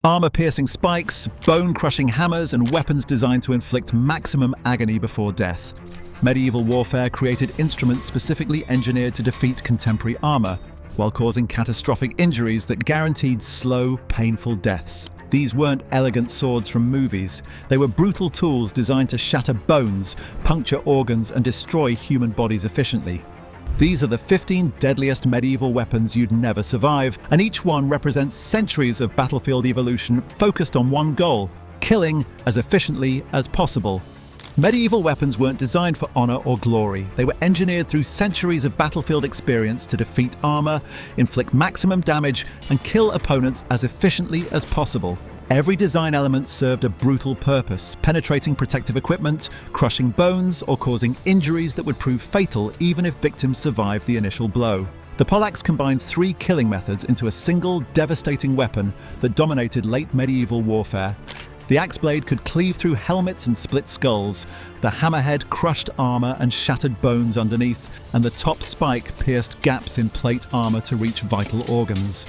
Armor-piercing spikes, bone-crushing hammers, and weapons designed to inflict maximum agony before death. Medieval warfare created instruments specifically engineered to defeat contemporary armor, while causing catastrophic injuries that guaranteed slow, painful deaths. These weren't elegant swords from movies. They were brutal tools designed to shatter bones, puncture organs, and destroy human bodies efficiently. These are the 15 deadliest medieval weapons you'd never survive, and each one represents centuries of battlefield evolution focused on one goal: killing as efficiently as possible. Medieval weapons weren't designed for honor or glory. They were engineered through centuries of battlefield experience to defeat armor, inflict maximum damage, and kill opponents as efficiently as possible. Every design element served a brutal purpose, penetrating protective equipment, crushing bones, or causing injuries that would prove fatal even if victims survived the initial blow. The poleaxe combined 3 killing methods into a single, devastating weapon that dominated late medieval warfare. The axe blade could cleave through helmets and split skulls, the hammerhead crushed armor and shattered bones underneath, and the top spike pierced gaps in plate armor to reach vital organs.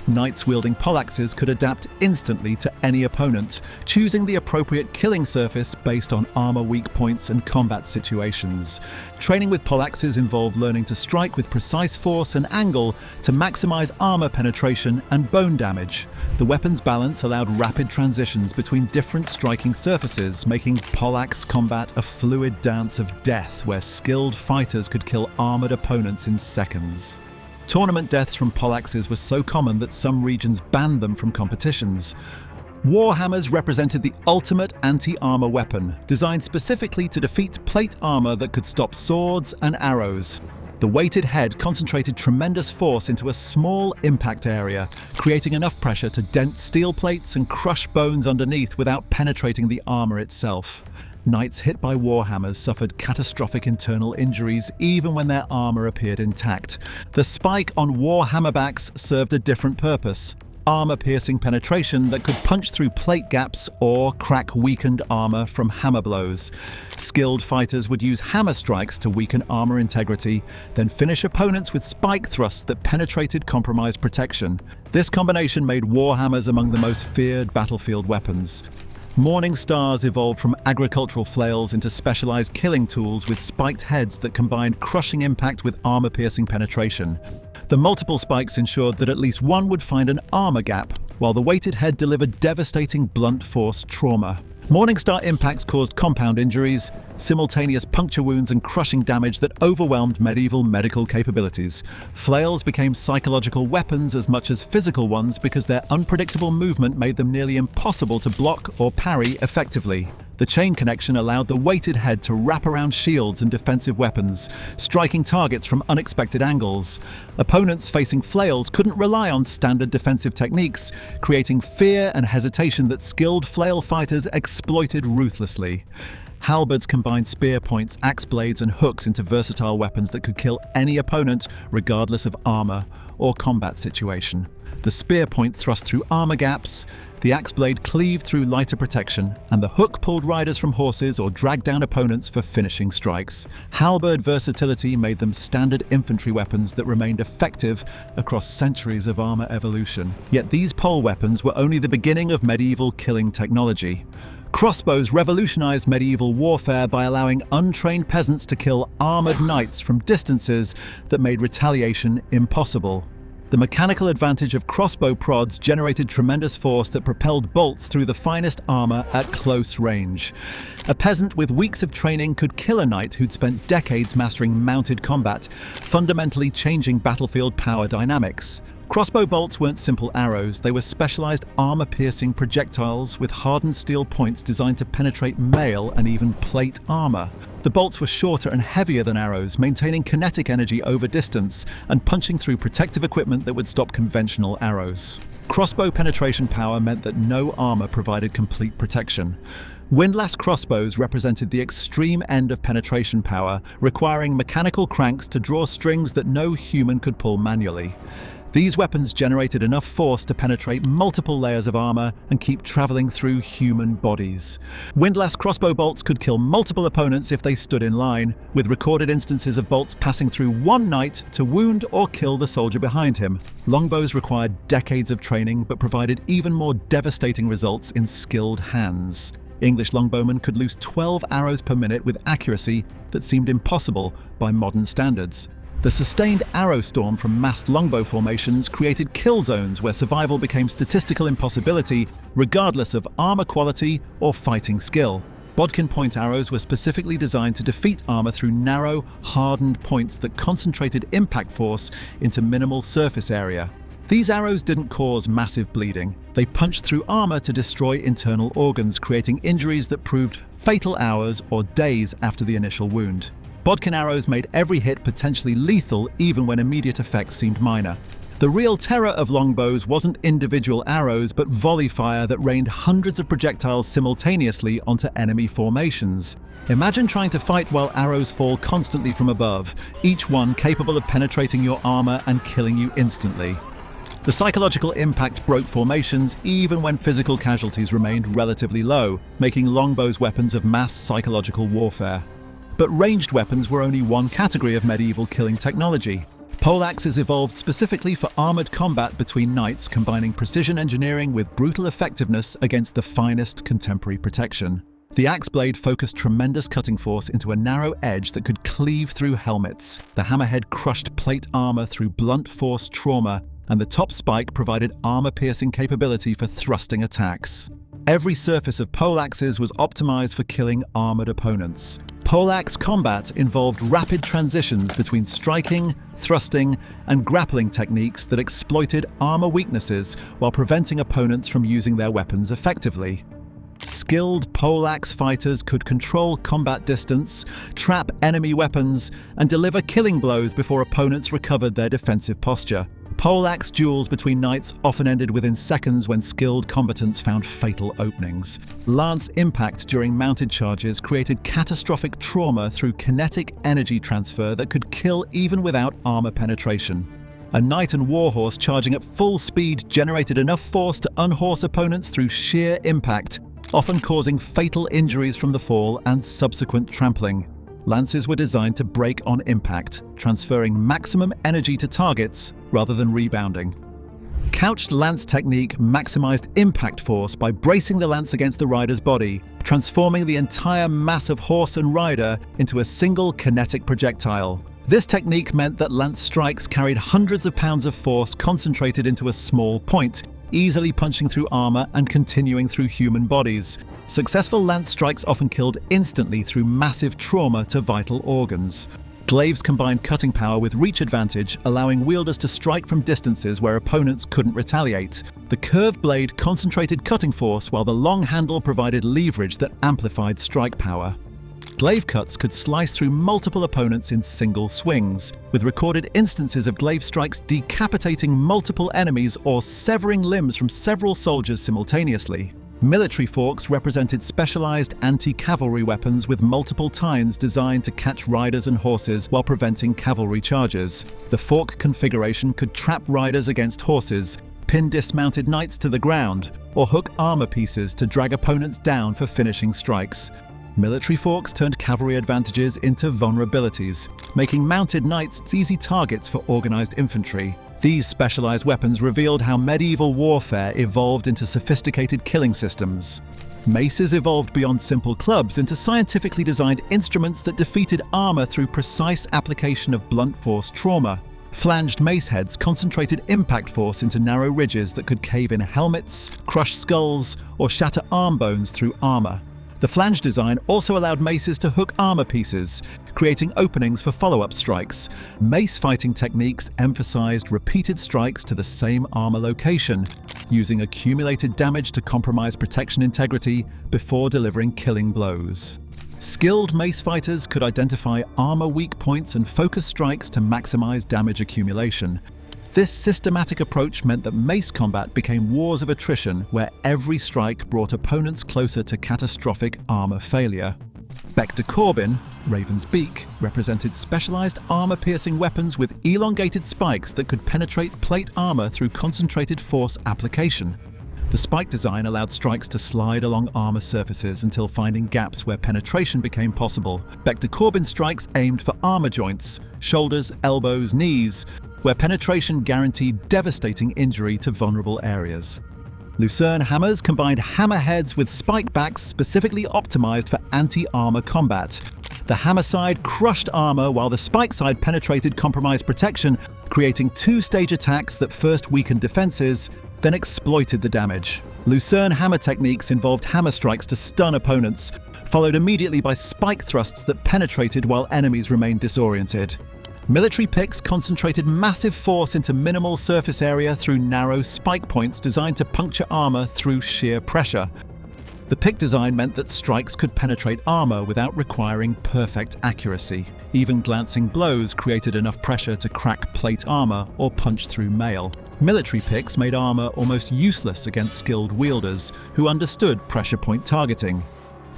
Knights wielding poleaxes could adapt instantly to any opponent, choosing the appropriate killing surface based on armor weak points and combat situations. Training with poleaxes involved learning to strike with precise force and angle to maximize armor penetration and bone damage. The weapon's balance allowed rapid transitions between different striking surfaces, making poleaxe combat a fluid dance of death where skilled fighters could kill armored opponents in seconds. Tournament deaths from poleaxes were so common that some regions banned them from competitions. Warhammers represented the ultimate anti-armor weapon, designed specifically to defeat plate armor that could stop swords and arrows. The weighted head concentrated tremendous force into a small impact area, creating enough pressure to dent steel plates and crush bones underneath without penetrating the armor itself. Knights hit by warhammers suffered catastrophic internal injuries even when their armor appeared intact. The spike on warhammerbacks served a different purpose: armor-piercing penetration that could punch through plate gaps or crack weakened armor from hammer blows. Skilled fighters would use hammer strikes to weaken armor integrity, then finish opponents with spike thrusts that penetrated compromised protection. This combination made warhammers among the most feared battlefield weapons. Morning stars evolved from agricultural flails into specialized killing tools with spiked heads that combined crushing impact with armor-piercing penetration. The multiple spikes ensured that at least one would find an armor gap, while the weighted head delivered devastating blunt force trauma. Morningstar impacts caused compound injuries, simultaneous puncture wounds, and crushing damage that overwhelmed medieval medical capabilities. Flails became psychological weapons as much as physical ones because their unpredictable movement made them nearly impossible to block or parry effectively. The chain connection allowed the weighted head to wrap around shields and defensive weapons, striking targets from unexpected angles. Opponents facing flails couldn't rely on standard defensive techniques, creating fear and hesitation that skilled flail fighters exploited ruthlessly. Halberds combined spear points, axe blades, and hooks into versatile weapons that could kill any opponent, regardless of armor or combat situation. The spear point thrust through armor gaps, the axe blade cleaved through lighter protection, and the hook pulled riders from horses or dragged down opponents for finishing strikes. Halberd versatility made them standard infantry weapons that remained effective across centuries of armor evolution. Yet these pole weapons were only the beginning of medieval killing technology. Crossbows revolutionized medieval warfare by allowing untrained peasants to kill armored knights from distances that made retaliation impossible. The mechanical advantage of crossbow prods generated tremendous force that propelled bolts through the finest armor at close range. A peasant with weeks of training could kill a knight who'd spent decades mastering mounted combat, fundamentally changing battlefield power dynamics. Crossbow bolts weren't simple arrows, they were specialized armor-piercing projectiles with hardened steel points designed to penetrate mail and even plate armor. The bolts were shorter and heavier than arrows, maintaining kinetic energy over distance and punching through protective equipment that would stop conventional arrows. Crossbow penetration power meant that no armor provided complete protection. Windlass crossbows represented the extreme end of penetration power, requiring mechanical cranks to draw strings that no human could pull manually. These weapons generated enough force to penetrate multiple layers of armor and keep traveling through human bodies. Windlass crossbow bolts could kill multiple opponents if they stood in line, with recorded instances of bolts passing through one knight to wound or kill the soldier behind him. Longbows required decades of training but provided even more devastating results in skilled hands. English longbowmen could loose 12 arrows per minute with accuracy that seemed impossible by modern standards. The sustained arrow storm from massed longbow formations created kill zones where survival became statistical impossibility regardless of armor quality or fighting skill. Bodkin point arrows were specifically designed to defeat armor through narrow, hardened points that concentrated impact force into minimal surface area. These arrows didn't cause massive bleeding. They punched through armor to destroy internal organs, creating injuries that proved fatal hours or days after the initial wound. Bodkin arrows made every hit potentially lethal even when immediate effects seemed minor. The real terror of longbows wasn't individual arrows but volley fire that rained hundreds of projectiles simultaneously onto enemy formations. Imagine trying to fight while arrows fall constantly from above, each one capable of penetrating your armor and killing you instantly. The psychological impact broke formations even when physical casualties remained relatively low, making longbows weapons of mass psychological warfare. But ranged weapons were only one category of medieval killing technology. Poleaxes evolved specifically for armored combat between knights, combining precision engineering with brutal effectiveness against the finest contemporary protection. The axe blade focused tremendous cutting force into a narrow edge that could cleave through helmets. The hammerhead crushed plate armor through blunt force trauma, and the top spike provided armor-piercing capability for thrusting attacks. Every surface of poleaxes was optimized for killing armored opponents. Poleaxe combat involved rapid transitions between striking, thrusting, and grappling techniques that exploited armor weaknesses while preventing opponents from using their weapons effectively. Skilled poleaxe fighters could control combat distance, trap enemy weapons, and deliver killing blows before opponents recovered their defensive posture. Poleaxe duels between knights often ended within seconds when skilled combatants found fatal openings. Lance impact during mounted charges created catastrophic trauma through kinetic energy transfer that could kill even without armor penetration. A knight and warhorse charging at full speed generated enough force to unhorse opponents through sheer impact, often causing fatal injuries from the fall and subsequent trampling. Lances were designed to break on impact, transferring maximum energy to targets rather than rebounding. Couched lance technique maximized impact force by bracing the lance against the rider's body, transforming the entire mass of horse and rider into a single kinetic projectile. This technique meant that lance strikes carried hundreds of pounds of force concentrated into a small point, easily punching through armor and continuing through human bodies. Successful lance strikes often killed instantly through massive trauma to vital organs. Glaives combined cutting power with reach advantage, allowing wielders to strike from distances where opponents couldn't retaliate. The curved blade concentrated cutting force while the long handle provided leverage that amplified strike power. Glaive cuts could slice through multiple opponents in single swings, with recorded instances of glaive strikes decapitating multiple enemies or severing limbs from several soldiers simultaneously. Military forks represented specialized anti-cavalry weapons with multiple tines designed to catch riders and horses while preventing cavalry charges. The fork configuration could trap riders against horses, pin dismounted knights to the ground, or hook armor pieces to drag opponents down for finishing strikes. Military forks turned cavalry advantages into vulnerabilities, making mounted knights easy targets for organized infantry. These specialized weapons revealed how medieval warfare evolved into sophisticated killing systems. Maces evolved beyond simple clubs into scientifically designed instruments that defeated armor through precise application of blunt force trauma. Flanged mace heads concentrated impact force into narrow ridges that could cave in helmets, crush skulls, or shatter arm bones through armor. The flange design also allowed maces to hook armor pieces, creating openings for follow-up strikes. Mace fighting techniques emphasized repeated strikes to the same armor location, using accumulated damage to compromise protection integrity before delivering killing blows. Skilled mace fighters could identify armor weak points and focus strikes to maximize damage accumulation. This systematic approach meant that mace combat became wars of attrition where every strike brought opponents closer to catastrophic armor failure. Decorative, Raven's Beak, represented specialized armor-piercing weapons with elongated spikes that could penetrate plate armor through concentrated force application. The spike design allowed strikes to slide along armor surfaces until finding gaps where penetration became possible. Decorative strikes aimed for armor joints, shoulders, elbows, knees, where penetration guaranteed devastating injury to vulnerable areas. Lucerne hammers combined hammerheads with spike backs specifically optimized for anti-armor combat. The hammer side crushed armor while the spike side penetrated compromised protection, creating two-stage attacks that first weakened defenses, then exploited the damage. Lucerne hammer techniques involved hammer strikes to stun opponents, followed immediately by spike thrusts that penetrated while enemies remained disoriented. Military picks concentrated massive force into minimal surface area through narrow spike points designed to puncture armor through sheer pressure. The pick design meant that strikes could penetrate armor without requiring perfect accuracy. Even glancing blows created enough pressure to crack plate armor or punch through mail. Military picks made armor almost useless against skilled wielders who understood pressure point targeting.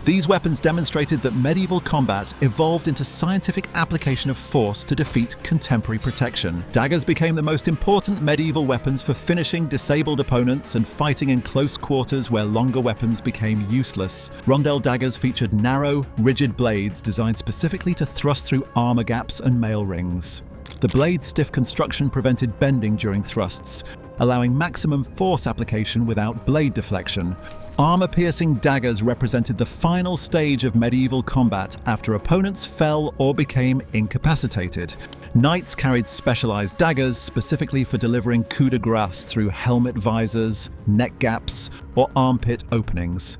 These weapons demonstrated that medieval combat evolved into scientific application of force to defeat contemporary protection. Daggers became the most important medieval weapons for finishing disabled opponents and fighting in close quarters where longer weapons became useless. Rondel daggers featured narrow, rigid blades designed specifically to thrust through armor gaps and mail rings. The blade's stiff construction prevented bending during thrusts, allowing maximum force application without blade deflection. Armor-piercing daggers represented the final stage of medieval combat after opponents fell or became incapacitated. Knights carried specialized daggers specifically for delivering coup de grace through helmet visors, neck gaps, or armpit openings.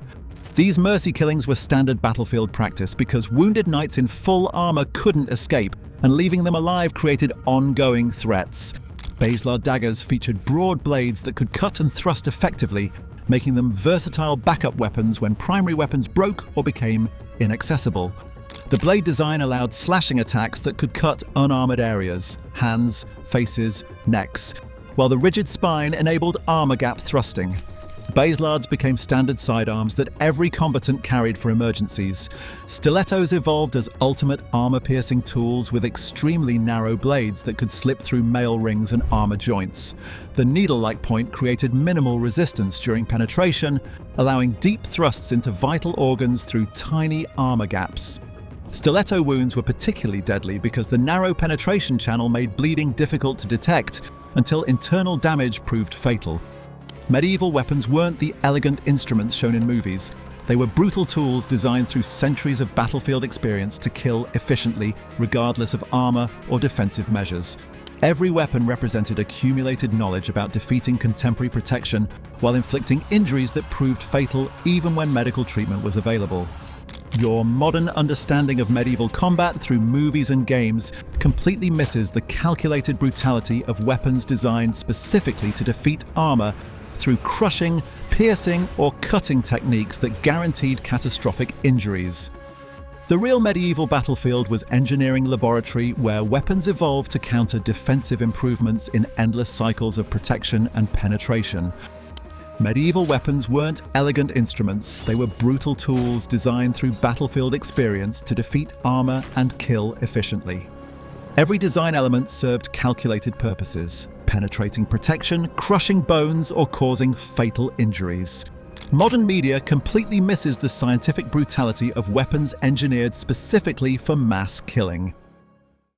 These mercy killings were standard battlefield practice because wounded knights in full armor couldn't escape, and leaving them alive created ongoing threats. Baselard daggers featured broad blades that could cut and thrust effectively, making them versatile backup weapons when primary weapons broke or became inaccessible. The blade design allowed slashing attacks that could cut unarmored areas, hands, faces, necks, while the rigid spine enabled armor gap thrusting. Baselards became standard sidearms that every combatant carried for emergencies. Stilettos evolved as ultimate armor-piercing tools with extremely narrow blades that could slip through mail rings and armor joints. The needle-like point created minimal resistance during penetration, allowing deep thrusts into vital organs through tiny armor gaps. Stiletto wounds were particularly deadly because the narrow penetration channel made bleeding difficult to detect until internal damage proved fatal. Medieval weapons weren't the elegant instruments shown in movies. They were brutal tools designed through centuries of battlefield experience to kill efficiently, regardless of armor or defensive measures. Every weapon represented accumulated knowledge about defeating contemporary protection while inflicting injuries that proved fatal even when medical treatment was available. Your modern understanding of medieval combat through movies and games completely misses the calculated brutality of weapons designed specifically to defeat armor through crushing, piercing, or cutting techniques that guaranteed catastrophic injuries. The real medieval battlefield was engineering laboratory where weapons evolved to counter defensive improvements in endless cycles of protection and penetration. Medieval weapons weren't elegant instruments, they were brutal tools designed through battlefield experience to defeat armor and kill efficiently. Every design element served calculated purposes, penetrating protection, crushing bones, or causing fatal injuries. Modern media completely misses the scientific brutality of weapons engineered specifically for mass killing.